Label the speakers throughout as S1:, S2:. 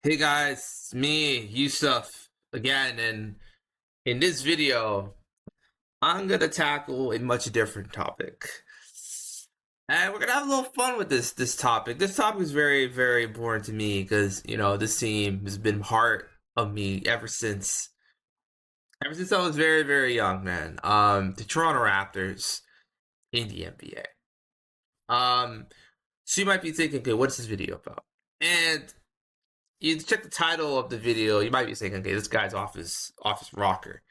S1: Hey guys, it's me, Yusuf, again, and in this video, I'm gonna tackle a much different topic. And we're gonna have a little fun with this topic. This topic is very, very important to me because, this team has been part of me ever since I was very, very young, man. The Toronto Raptors in the NBA. So you might be thinking, okay, what's this video about? And you check the title of the video, you might be thinking, okay, this guy's off his rocker,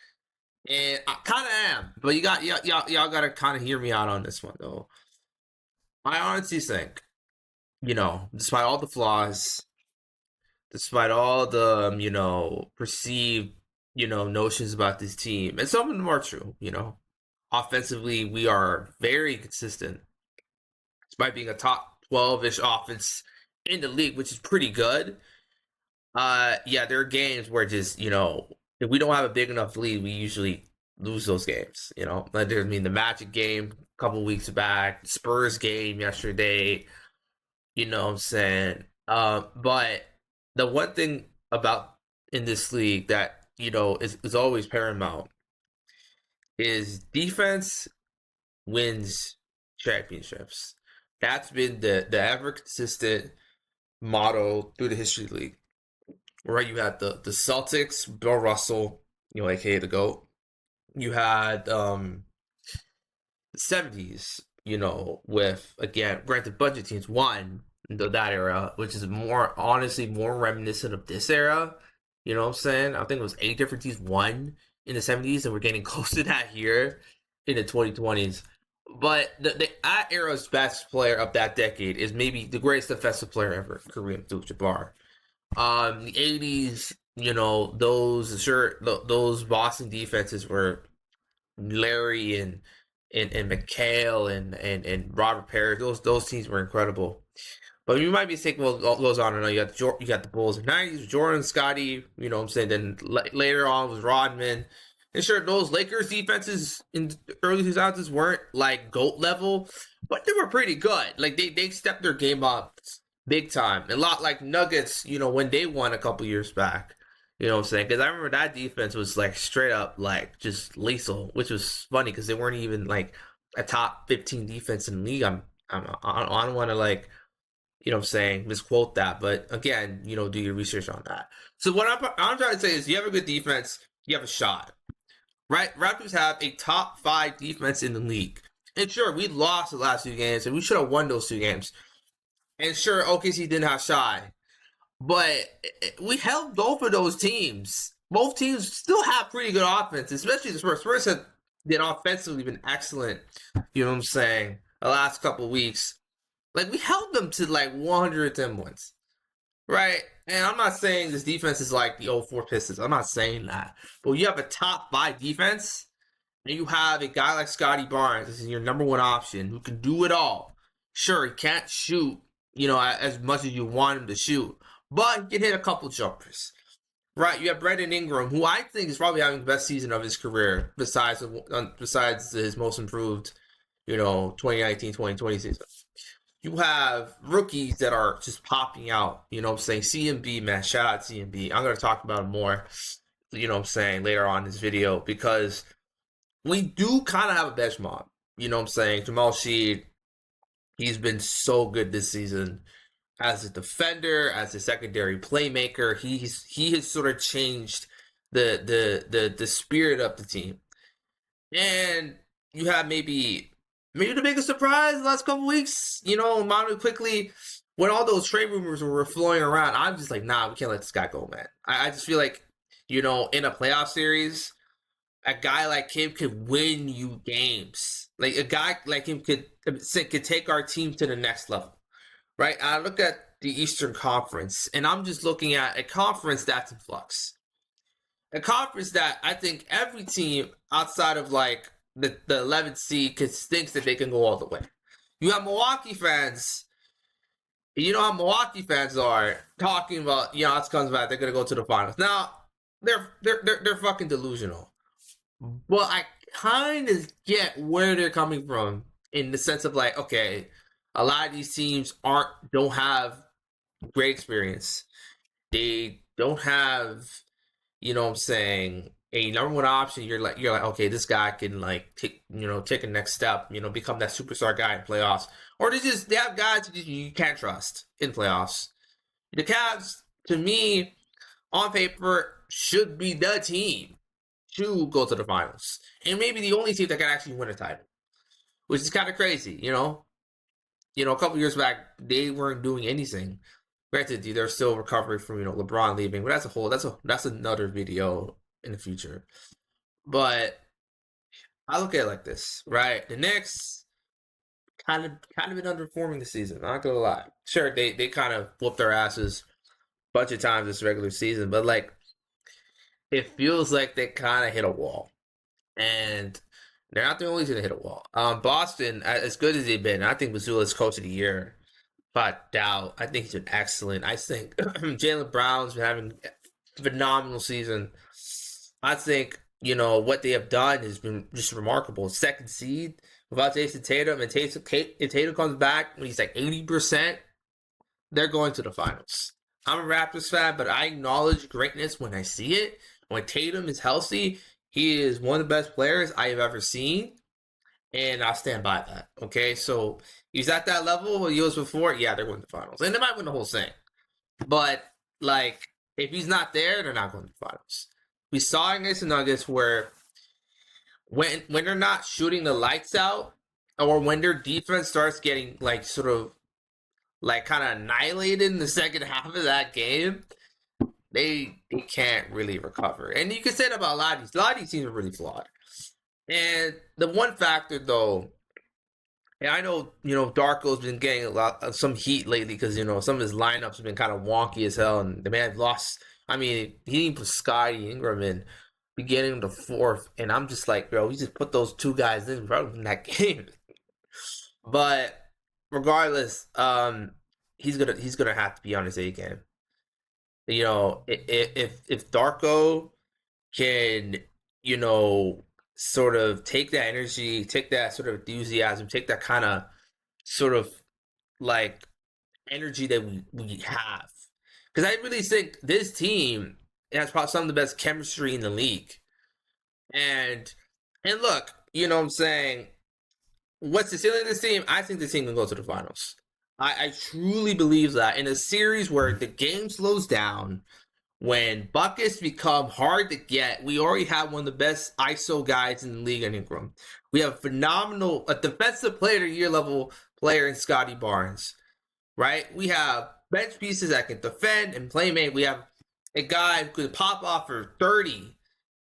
S1: and I kind of am. But y'all gotta kind of hear me out on this one though. I honestly think, despite all the flaws, despite all the perceived notions about this team, and some of them are true. Offensively, we are very consistent, despite being a top 12-ish offense in the league, which is pretty good. Yeah, there are games where just, if we don't have a big enough lead, we usually lose those games. Like the Magic game a couple weeks back, Spurs game yesterday. You know what I'm saying? But the one thing about in this league that is always paramount is defense wins championships. That's been the ever consistent motto through the history of the league. Right, you had the Celtics, Bill Russell, aka the GOAT. You had the 70s, with again, granted budget teams won that era, which is more honestly more reminiscent of this era. You know what I'm saying? I think it was 8 different teams won in the 70s, and we're getting close to that here in the 2020s. But that era's best player of that decade is maybe the greatest defensive player ever, Kareem Abdul-Jabbar. The 80s, those Boston defenses were Larry and McHale and Robert Parrish. Those teams were incredible. But you might be thinking, well, it goes on and on. You got the Bulls in the 90s, Jordan, Scotty. You know what I'm saying? Then later on was Rodman. And sure, those Lakers defenses in the early 2000s weren't like GOAT level, but they were pretty good. Like they stepped their game up big time. A lot like Nuggets, when they won a couple years back. You know what I'm saying? Because I remember that defense was like straight up like just lethal, which was funny because they weren't even like a top 15 defense in the league. I don't want to like what I'm saying, misquote that, but again, do your research on that. So what I'm trying to say is, you have a good defense, you have a shot, right? Raptors have a top 5 defense in the league, and sure, we lost the last 2 games, and we should have won those 2 games. And sure, OKC didn't have Shy, but we held both of those teams. Both teams still have pretty good offense, especially the Spurs. Spurs have been offensively been excellent. You know what I'm saying? The last couple of weeks, like we held them to like 110 points, right? And I'm not saying this defense is like the 04 Pistons. I'm not saying that, but you have a top 5 defense, and you have a guy like Scotty Barnes, this is your number one option, who can do it all. Sure, he can't shoot, as much as you want him to shoot, but he can hit a couple jumpers. Right, you have Brandon Ingram, who I think is probably having the best season of his career, besides his most improved, 2019-2020 season. You have rookies that are just popping out. You know what I'm saying? CMB, man, shout out CMB. I'm gonna talk about him more, later on in this video, because we do kind of have a bench mob. You know what I'm saying? Jamal Sheed, he's been so good this season as a defender, as a secondary playmaker. He has sort of changed the spirit of the team. And you have maybe the biggest surprise the last couple weeks, Manu quickly, when all those trade rumors were flowing around, I'm just like, nah, we can't let this guy go, man. I just feel like, in a playoff series, a guy like him could win you games. Like a guy like him could take our team to the next level, right? I look at the Eastern Conference, and I'm just looking at a conference that's in flux. A conference that I think every team outside of like the 11th seed thinks that they can go all the way. You have Milwaukee fans. You know how Milwaukee fans are talking about, it comes back, they're gonna go to the finals. Now, they're fucking delusional. But I kind of get where they're coming from, in the sense of like, okay, a lot of these teams don't have great experience. they don't have, you know what I'm saying, a number one option. You're like, okay, this guy can like take a next step, become that superstar guy in playoffs. Or they have guys you can't trust in playoffs. The Cavs, to me, on paper, should be the team to go to the finals. And maybe the only team that can actually win a title. Which is kind of crazy, a couple years back, they weren't doing anything. Granted, they're still recovering from LeBron leaving, but that's another video in the future. But I look at it like this, right? The Knicks kind of been underperforming this season. I'm not gonna lie. Sure, they kind of whooped their asses a bunch of times this regular season, but like it feels like they kind of hit a wall, and they're not the only team to hit a wall. Boston, as good as they've been, I think Missoula's coach of the year. But doubt. I think he's been excellent. I think Jaylen Brown's been having a phenomenal season. I think, what they have done has been just remarkable. Second seed without Jason Tatum, and Tatum comes back when he's like 80%, they're going to the finals. I'm a Raptors fan, but I acknowledge greatness when I see it. When Tatum is healthy, he is one of the best players I have ever seen. And I'll stand by that. Okay, so he's at that level he was before. Yeah, they're going to the finals, and they might win the whole thing. But like, if he's not there, they're not going to the finals. We saw against the Nuggets where when they're not shooting the lights out, or when their defense starts getting like sort of like kind of annihilated in the second half of that game, they can't really recover. And you can say that about a lot of these teams are really flawed. And the one factor, though, and I know, Darko's been getting some heat lately because, some of his lineups have been kind of wonky as hell, and the man lost. I mean, he didn't put Scotty Ingram in beginning of the fourth, and I'm just like, bro, we just put those two guys in that game. But regardless, he's gonna have to be on his A game. If Darko can, sort of take that energy, take that sort of enthusiasm, take that kind of sort of like energy that we have. Because I really think this team has probably some of the best chemistry in the league. And look, you know what I'm saying? What's the ceiling of this team? I think this team can go to the finals. I truly believe that in a series where the game slows down, when buckets become hard to get, we already have one of the best ISO guys in the league in Ingram. We have a defensive player of the year level player in Scotty Barnes, right? We have bench pieces that can defend and play make. We have a guy who could pop off for 30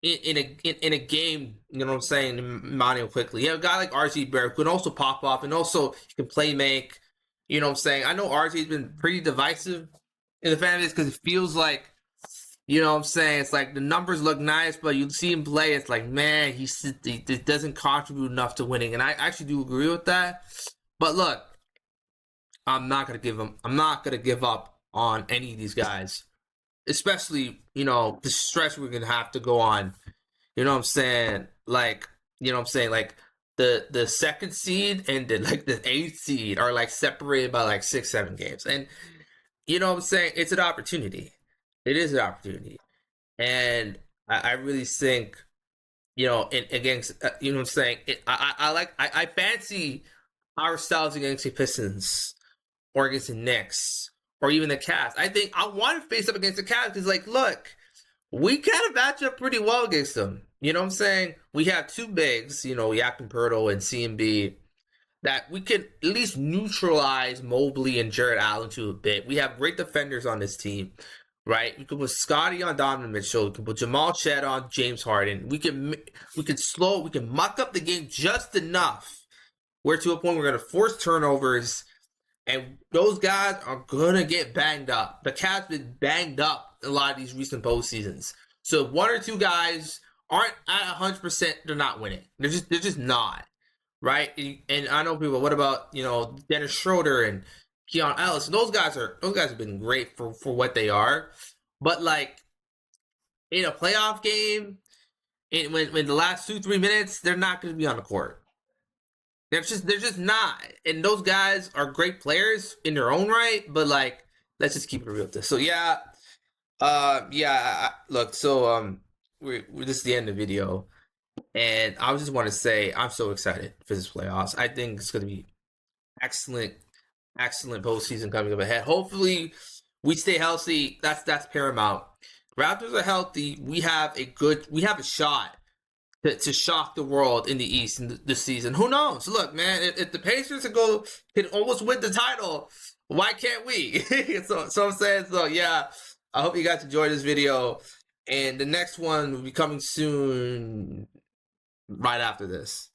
S1: in a game, you know what I'm saying, Manuel quickly. You have a guy like RJ Barrett who can also pop off and also he can play make. You know what I'm saying? I know RJ's been pretty divisive in the fan base because it feels like, you know what I'm saying? It's like the numbers look nice, but you see him play, it's like, man, he doesn't contribute enough to winning. And I actually do agree with that. But look, I'm not gonna give up on any of these guys. Especially, the stretch we're gonna have to go on. You know what I'm saying? Like, like the second seed and the eighth seed are like separated by like 6-7 games. And you know what I'm saying? It's an opportunity. It is an opportunity. And I really think, against, you know what I'm saying? I fancy ourselves against the Pistons or against the Knicks or even the Cavs. I think I want to face up against the Cavs because, like, look, we kind of match up pretty well against them. You know what I'm saying? We have two bigs, Yak and Pirtle and CMB, that we could at least neutralize Mobley and Jarrett Allen to a bit. We have great defenders on this team, right? We could put Scotty on Donovan Mitchell. We could put Jamal Chet on James Harden. We can muck up the game just enough where to a point we're going to force turnovers, and those guys are going to get banged up. The Cavs been banged up a lot of these recent postseasons. So if one or two guys aren't at 100%, they're not winning. They're just not. Right? And I know people, what about, Dennis Schroeder and Keon Ellis? Those guys have been great for what they are. But like in a playoff game, when the last 2-3 minutes, they're not going to be on the court. They're just not. And those guys are great players in their own right, but like, let's just keep it real with this. So yeah, Yeah. Look, so we're this is the end of the video, and I just want to say I'm so excited for this playoffs. I think it's going to be excellent, excellent postseason coming up ahead. Hopefully, we stay healthy. That's paramount. Raptors are healthy. We have a shot to shock the world in the East in this season. Who knows? Look, man, if the Pacers can almost win the title, why can't we? So I'm saying, so yeah. I hope you guys enjoyed this video, and the next one will be coming soon, right after this.